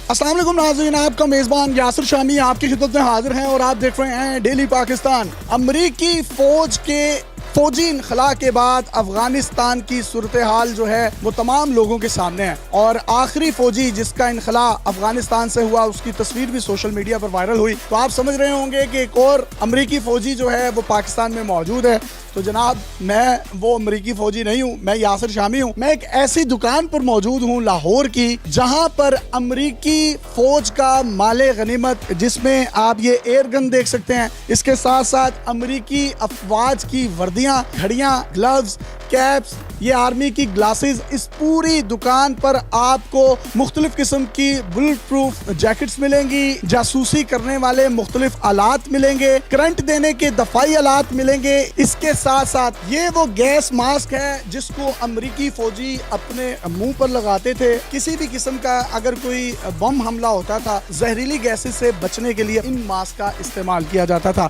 अस्सलाम वालेकुम नाज़रीन, आपका मेज़बान यासिर शामी आपकी खिदमत में हाजिर हैं और आप देख रहे हैं डेली पाकिस्तान। अमरीकी फ़ौज के फौजी इनखला के बाद अफगानिस्तान की सूरत हाल जो है वो तमाम लोगों के सामने है और आखिरी फौजी जिसका इनखला अफगानिस्तान से हुआ उसकी तस्वीर भी सोशल मीडिया पर वायरल हुई। तो आप समझ रहे होंगे कि एक और अमरीकी फौजी जो है वो पाकिस्तान में मौजूद है। तो जनाब, मैं वो अमरीकी फौजी नहीं हूँ, मैं यासिर शामी हूँ। मैं एक ऐसी दुकान पर मौजूद हूँ लाहौर की जहाँ पर अमरीकी फौज का माले गनीमत, जिसमें आप ये एयर गन देख सकते हैं, इसके साथ साथ अमरीकी अफवाज की वर्दियाँ, घड़ियाँ, ग्लव्स, कैप्स, ये आर्मी की ग्लासेस, इस पूरी दुकान पर आपको मुख्तलिफ किस्म की बुलेट प्रूफ जैकेट्स मिलेंगी, जासूसी करने वाले मुख्तलिफ आलात मिलेंगे, करंट देने के दफाई आलात मिलेंगे। इसके साथ साथ ये वो गैस मास्क है जिसको अमरीकी फौजी अपने मुंह पर लगाते थे। किसी भी किस्म का अगर कोई बम हमला होता था, जहरीली गैसेस से बचने के लिए इन मास्क का इस्तेमाल किया जाता था।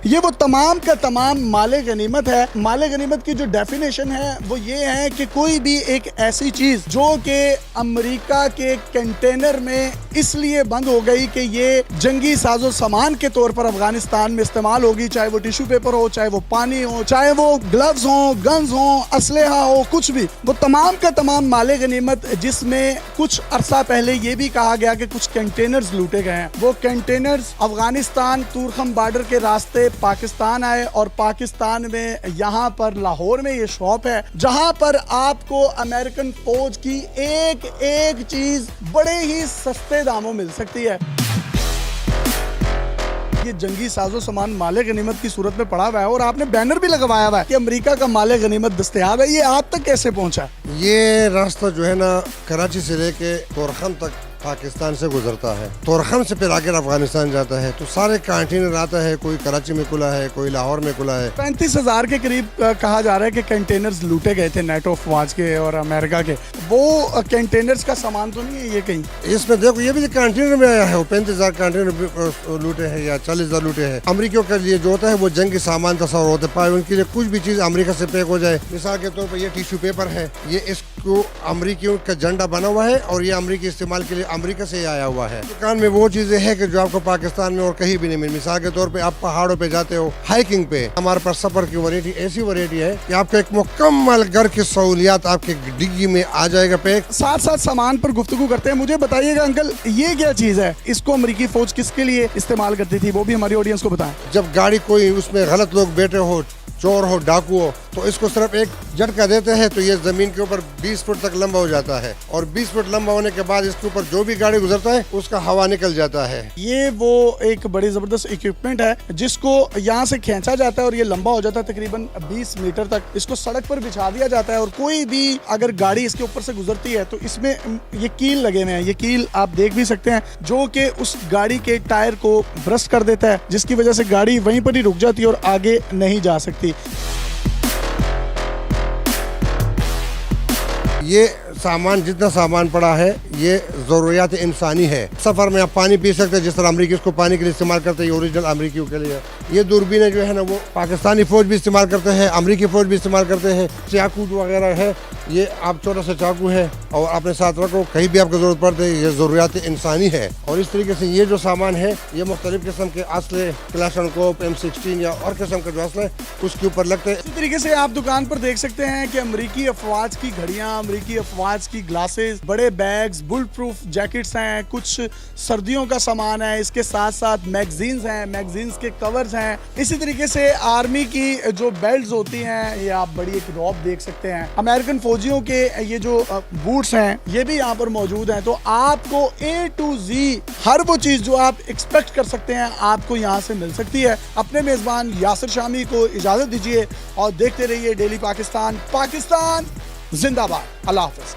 ये वो तमाम का तमाम माले गनीमत है। माले गनीमत की जो डेफिनेशन है वो ये है कि कोई भी एक ऐसी चीज जो कि अमेरिका के कंटेनर में इसलिए बंद हो गई कि ये जंगी साजो सामान के तौर पर अफगानिस्तान में इस्तेमाल होगी, चाहे वो टिश्यू पेपर हो, चाहे वो पानी हो, चाहे वो ग्लव्स हो, गन्स हो, असलहा हो, कुछ भी, वो तमाम का तमाम माले गनीमत, जिसमें कुछ अरसा पहले ये भी कहा गया कि कुछ कंटेनर्स लूटे गए हैं। वो कंटेनर्स अफगानिस्तान तुरखम बॉर्डर के रास्ते पाकिस्तान आए और पाकिस्तान में यहाँ पर लाहौर में ये शॉप है जहाँ पर आपको अमेरिकन फौज की एक एक चीज बड़े ही सस्ते दामों मिल सकती है। ये जंगी साजो सामान माले गनीमत की सूरत में पड़ा हुआ है और आपने बैनर भी लगवाया हुआ है कि अमेरिका का माले गनीमत दस्तयाब है। ये आप तक कैसे पहुंचा? ये रास्ता जो है ना, कराची से लेके तोरखम तक पाकिस्तान से गुजरता है। तोरखम से फिर आगे अफगानिस्तान जाता है। तो सारे कंटेनर आता है, कोई कराची में खुला है, कोई लाहौर में खुला है। 35,000 के करीब कहा जा रहा है कि कंटेनर्स लूटे गए थे नेटो अफवाज के और अमेरिका के। वो कंटेनर्स का सामान तो नहीं है ये कहीं? इसमें देखो, ये भी कंटेनर में आया है। वो 35,000 कंटेनर लूटे हैं या 40,000 लूटे हैं। अमरीकियों के लिए जो होता है वो जंगी सामान तस्वर होता है। उनके लिए कुछ भी चीज अमरीका से पैक हो जाए, मिसाल के तौर पर ये टिश्यू पेपर है, ये इसको अमरीकियों का झंडा बना हुआ है और ये अमरीकी इस्तेमाल के लिए अमेरिका से आया हुआ है। दुकान में वो चीजें हैं कि जो आपको पाकिस्तान में और कहीं भी नहीं मिली। मिसाल के तौर पे आप पहाड़ों पे जाते हो हाइकिंग पे, हमारे पास सफर की वैरायटी ऐसी वैरायटी है कि आपको एक मुकम्मल घर की सहूलियात आपके डिग्गी में आ जाएगा पैक। साथ साथ सामान पर गुफ्तगू करते हैं। मुझे बताइएगा अंकल, ये क्या चीज है? इसको अमरीकी फौज किसके लिए इस्तेमाल करती थी वो भी हमारी ऑडियंस को बताएं। जब गाड़ी कोई उसमें गलत लोग बैठे हो, चोर हो, डाकू हो, तो इसको सिर्फ एक झटका देते हैं तो ये जमीन के ऊपर 20 फुट तक लंबा हो जाता है और 20 फुट लंबा होने के बाद इसके ऊपर जो भी गाड़ी गुजरता है उसका हवा निकल जाता है। ये वो एक बड़ी जबरदस्त इक्विपमेंट है जिसको यहाँ से खींचा जाता है और ये लंबा हो जाता है तकरीबन 20 मीटर तक। इसको सड़क पर बिछा दिया जाता है और कोई भी अगर गाड़ी इसके ऊपर से गुजरती है तो इसमें ये कील लगे हुए हैं। ये कील आप देख भी सकते हैं जो कि उस गाड़ी के टायर को ब्रस्ट कर देता है, जिसकी वजह से गाड़ी वहीं पर ही रुक जाती है और आगे नहीं जा सकती। ये सामान, जितना सामान पड़ा है, ये ज़रूरियात इंसानी है। सफ़र में आप पानी पी सकते हैं, जिस तरह अमरीकी इसको पानी के लिए इस्तेमाल करते हैं, ये ओरिजिनल अमरीकियों के लिए। ये दूरबीनें जो है ना, वो पाकिस्तानी फ़ौज भी इस्तेमाल करते हैं, अमरीकी फ़ौज भी इस्तेमाल करते हैं। चाकू वगैरह है, ये आप छोटा सा चाकू है और अपने साथ रखो, कहीं भी आपको ज़रूरत पड़ती है। ये ज़रूरियात इंसानी है। और इस तरीके से ये जो सामान है, ये मुख्तलिफ़ किस्म के असले, क्लाशनकोव, M16 या और किस्म का जो असला है उसके ऊपर लगते हैं। इसी तरीके से आप दुकान पर देख सकते हैं कि अमरीकी अफवाज की घड़ियाँ, अमरीकी अफवाज की ग्लासेस, बड़े बैग्स, बुलेट प्रूफ जैकेट्स हैं, कुछ सर्दियों का सामान है, इसके साथ साथ मैगजीन्स हैं, मैगजीन्स के कवर्स हैं। इसी तरीके से आर्मी की जो बेल्ट्स होती हैं, ये आप बड़ी एक रॉब देख सकते हैं। अमेरिकन फौजियों के ये जो बूट्स हैं ये भी यहाँ पर मौजूद हैं। तो आपको A to Z हर वो चीज जो आप एक्सपेक्ट कर सकते हैं आपको यहाँ से मिल सकती है। अपने मेजबान यासिर शामी को इजाजत दीजिए और देखते रहिए डेली पाकिस्तान। पाकिस्तान जिंदाबाद। अल्लाह हाफिज।